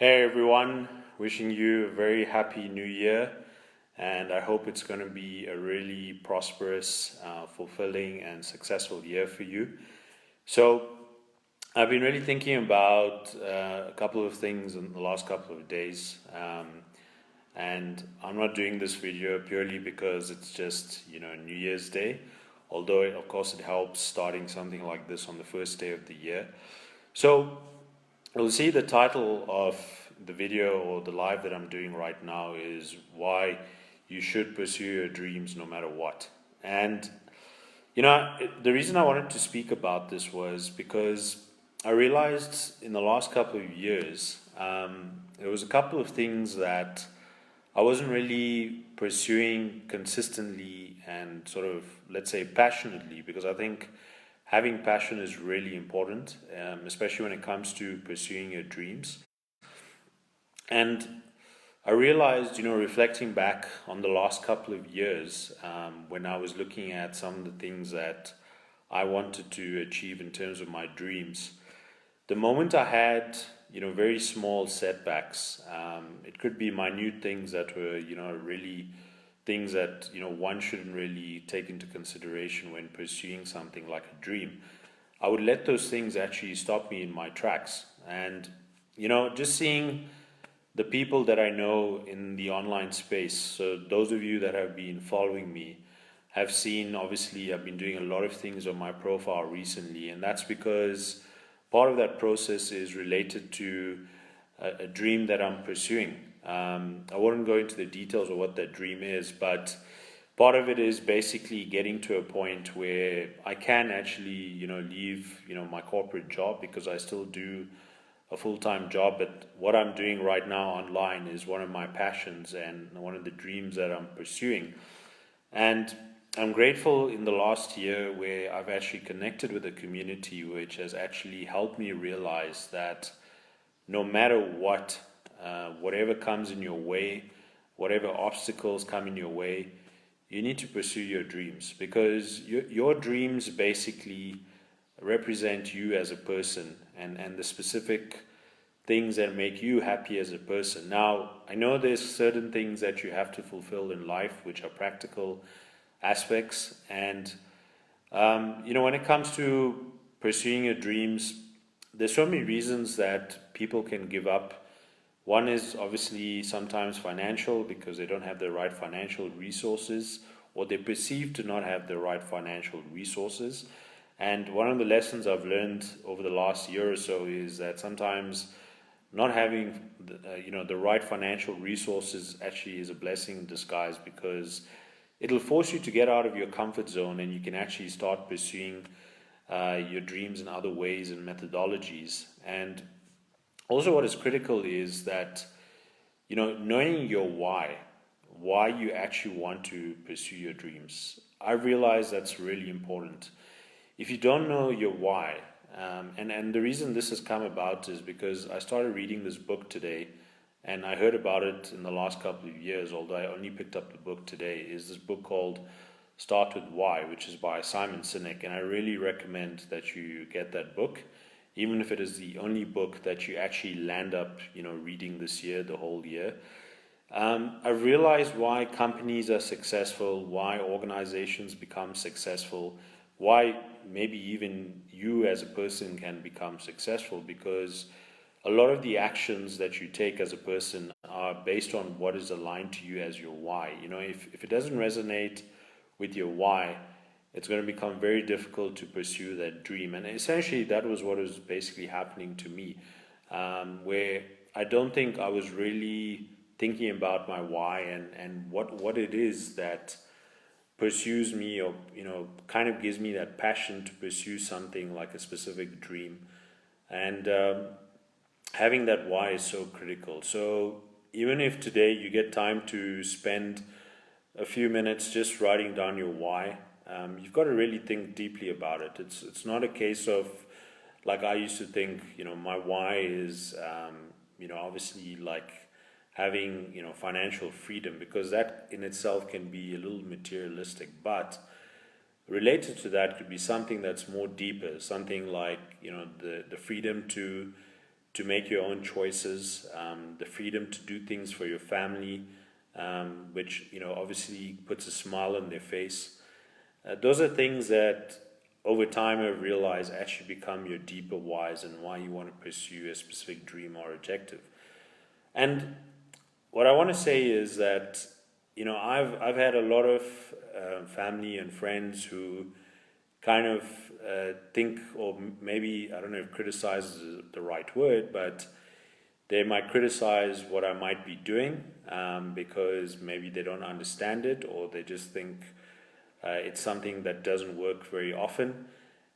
Hey everyone, wishing you a very happy new year, and I hope it's going to be a really prosperous, fulfilling, and successful year for you. So, I've been really thinking about a couple of things in the last couple of days, and I'm not doing this video purely because it's just, New Year's Day, although, of course, it helps starting something like this on the first day of the year. So, you'll see the title of the video or the live that I'm doing right now is why you should pursue your dreams no matter what. And the reason I wanted to speak about this was because I realized in the last couple of years there was a couple of things that I wasn't really pursuing consistently and sort of, let's say, passionately, because I think having passion is really important, especially when it comes to pursuing your dreams. And I realized, reflecting back on the last couple of years, when I was looking at some of the things that I wanted to achieve in terms of my dreams, the moment I had, very small setbacks, it could be minute things that were, really things that, one shouldn't really take into consideration when pursuing something like a dream. I would let those things actually stop me in my tracks. And, just seeing the people that I know in the online space. So those of you that have been following me have seen, obviously, I've been doing a lot of things on my profile recently, and that's because part of that process is related to a dream that I'm pursuing. I won't go into the details of what that dream is, but part of it is basically getting to a point where I can actually, leave, my corporate job, because I still do a full-time job, but what I'm doing right now online is one of my passions and one of the dreams that I'm pursuing. And I'm grateful in the last year where I've actually connected with a community which has actually helped me realize that no matter what, whatever comes in your way, whatever obstacles come in your way, you need to pursue your dreams, because your dreams basically represent you as a person, and the specific things that make you happy as a person. Now, I know there's certain things that you have to fulfill in life, which are practical aspects, and when it comes to pursuing your dreams, there's so many reasons that people can give up. One is obviously sometimes financial, because they don't have the right financial resources, or they perceive to not have the right financial resources. And one of the lessons I've learned over the last year or so is that sometimes not having the right financial resources actually is a blessing in disguise, because it'll force you to get out of your comfort zone, and you can actually start pursuing your dreams in other ways and methodologies. And also, what is critical is that, knowing your why you actually want to pursue your dreams. I realize that's really important. If you don't know your why, and the reason this has come about is because I started reading this book today, and I heard about it in the last couple of years, although I only picked up the book today, is this book called Start With Why, which is by Simon Sinek, and I really recommend that you get that book, even if it is the only book that you actually land up, reading this year, the whole year. I've realized why companies are successful, why organizations become successful, why maybe even you as a person can become successful, because a lot of the actions that you take as a person are based on what is aligned to you as your why. If it doesn't resonate with your why, it's going to become very difficult to pursue that dream. And essentially, that was what was basically happening to me, where I don't think I was really thinking about my why and what it is that pursues me, or kind of gives me that passion to pursue something like a specific dream. And having that why is so critical. So even if today you get time to spend a few minutes just writing down your why, you've got to really think deeply about it. It's not a case of, like I used to think, my why is obviously like having financial freedom, because that in itself can be a little materialistic. But related to that could be something that's more deeper, something like the freedom to to make your own choices, the freedom to do things for your family, which obviously puts a smile on their face. Those are things that over time I've realized actually become your deeper whys and why you want to pursue a specific dream or objective. And what I want to say is that I've had a lot of family and friends who kind of think, or maybe, I don't know if criticize is the right word, but they might criticize what I might be doing, because maybe they don't understand it, or they just think it's something that doesn't work very often.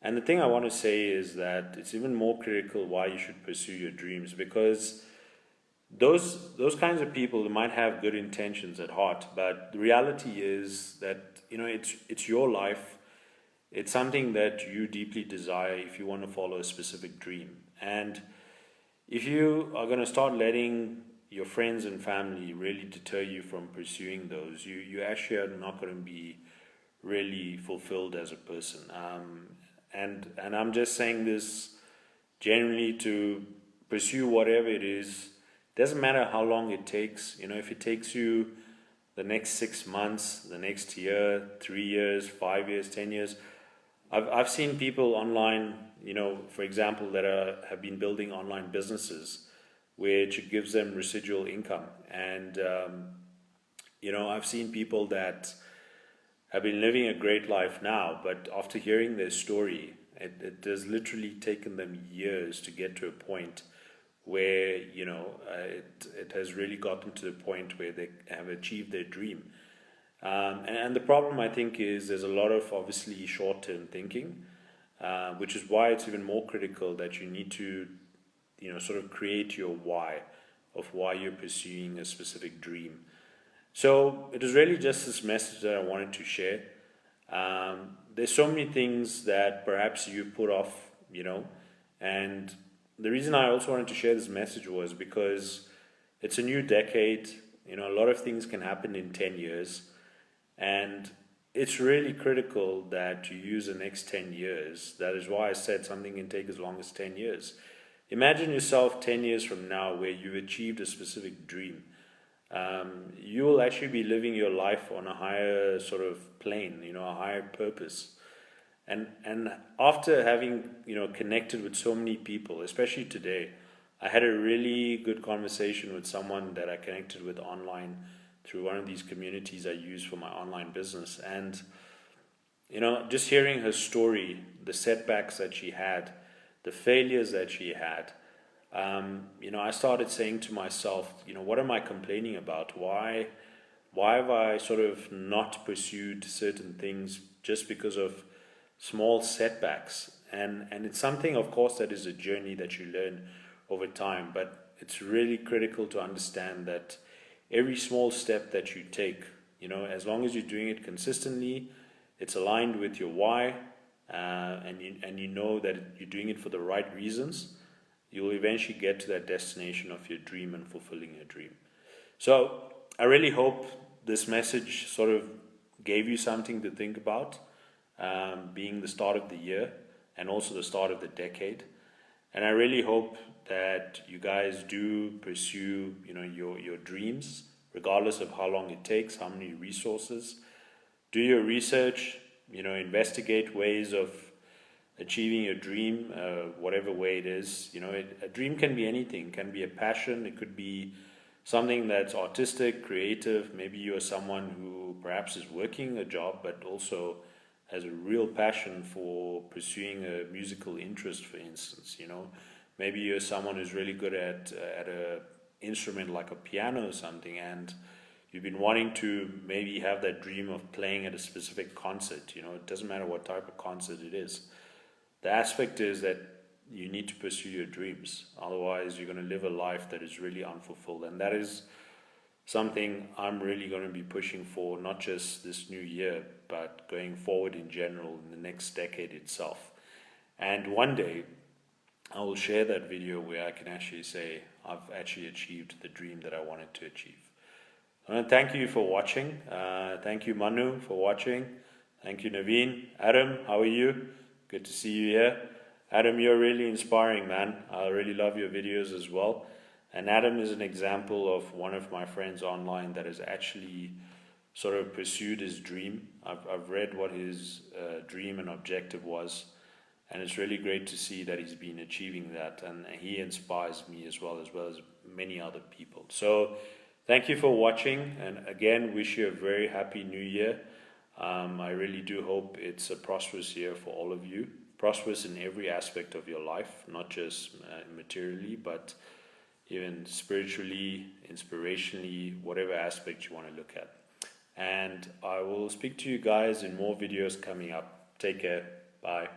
And the thing I want to say is that it's even more critical why you should pursue your dreams, because those kinds of people might have good intentions at heart, but the reality is that it's your life. It's something that you deeply desire if you want to follow a specific dream. And if you are going to start letting your friends and family really deter you from pursuing those, you actually are not going to be really fulfilled as a person. And I'm just saying this generally to pursue whatever it is. Doesn't matter how long it takes. If it takes you the next 6 months, the next year, 3 years, 5 years, 10 years. I've seen people online, for example, that have been building online businesses, which gives them residual income. And I've seen people that have been living a great life now, but after hearing their story, it has literally taken them years to get to a point where it has really gotten to the point where they have achieved their dream. And the problem, I think, is there's a lot of obviously short-term thinking, which is why it's even more critical that you need to sort of create your why of why you're pursuing a specific dream. So it is really just this message that I wanted to share. There's so many things that perhaps you put off, and the reason I also wanted to share this message was because it's a new decade. A lot of things can happen in 10 years, and it's really critical that you use the next 10 years. That is why I said something can take as long as 10 years. Imagine yourself 10 years from now where you've achieved a specific dream. You will actually be living your life on a higher sort of plane, a higher purpose. And after having connected with so many people, especially today, I had a really good conversation with someone that I connected with online through one of these communities I use for my online business. And just hearing her story, the setbacks that she had, the failures that she had, I started saying to myself, what am I complaining about? Why have I sort of not pursued certain things just because of small setbacks? And it's something, of course, that is a journey that you learn over time, but it's really critical to understand that every small step that you take, as long as you're doing it consistently, it's aligned with your why, and you know that you're doing it for the right reasons, you will eventually get to that destination of your dream and fulfilling your dream. So I really hope this message sort of gave you something to think about, being the start of the year and also the start of the decade. And I really hope that you guys do pursue, your dreams, regardless of how long it takes, how many resources. Do your research, investigate ways of achieving your dream, whatever way it is. A dream can be anything. It can be a passion. It could be something that's artistic, creative. Maybe you're someone who perhaps is working a job, but also has a real passion for pursuing a musical interest, for instance. Maybe you're someone who's really good at a instrument like a piano or something, and you've been wanting to maybe have that dream of playing at a specific concert. It doesn't matter what type of concert it is. The aspect is that you need to pursue your dreams. Otherwise, you're going to live a life that is really unfulfilled. And that is something I'm really going to be pushing for, not just this new year, but going forward in general in the next decade itself. And one day, I will share that video where I can actually say I've actually achieved the dream that I wanted to achieve. I want to thank you for watching. Thank you, Manu, for watching. Thank you, Naveen. Adam, how are you? Good to see you here. Adam, you're really inspiring, man. I really love your videos as well. And Adam is an example of one of my friends online that has actually sort of pursued his dream. I've read what his dream and objective was, and it's really great to see that he's been achieving that, and he inspires me as well as many other people. So, thank you for watching, and again, wish you a very happy new year. I really do hope it's a prosperous year for all of you, prosperous in every aspect of your life, not just materially, but even spiritually, inspirationally, whatever aspect you want to look at. And I will speak to you guys in more videos coming up. Take care. Bye.